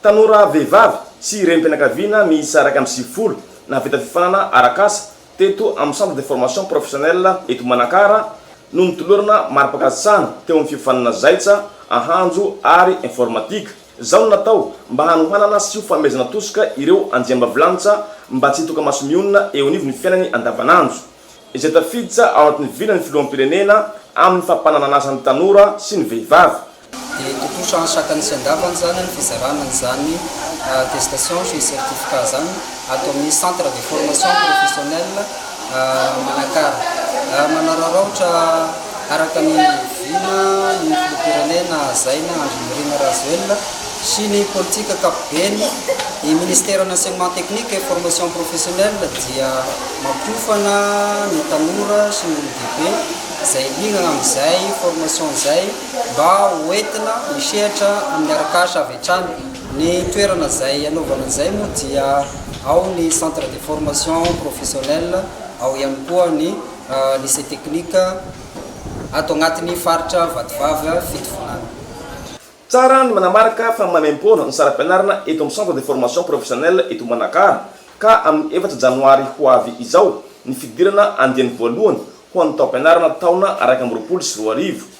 tanora vehivavy sy renim-pianakaviana miisa 150 navita fifanana arakasa teto amin'ny centre de formation professionnelle eto Manakara no nitolorana mari-pakatsana teo amin'ny fifanana zaitsa ahanjo ary informatika. Zao natao mba hanohanana sy fanomezana tosika ireo andriambavilanitra mba tsy hitoka maso mionona eo anivon'ny fiainany andavanandro. Izay tafiditra ao anatin'ny vilan'ny filoham-pirenena amin'ny fampananan'asan'ny tanora sy ny vehivavy. Tutosha chacun sy andavany zany ny fizarana zany attestation sy certificat zany ato amin'ny centre de formation professionnelle Manakara. Manararaotra araka ny vina ny filoham-pirenena Zaina Andry Rajoelina sy ny politika kapobeny ny ministère d'enseignement technique et formation professionnelle dia mampifana ny tanora sy ny olon-dehibe zay lignana amin'izay formation zay mba hoentina misehatra amin'ny arakasa avy hatrany. Ny toerana zay anaovana an'izay moa dia ao ny centre de formation professionnelle, ao ihany koa ny lycée technique ato agnatin'ny faritra Vatovavy Fitofonana. Tsara ny manamarika fa mamem-pona ny saram-pianarana eto amin'ny centre de formation professionnelle eto Manakara ka amin'ny 4 janoary ho avy izao ny fidirana andiany voalohany ho an'ny taom-pianarana taona 2024.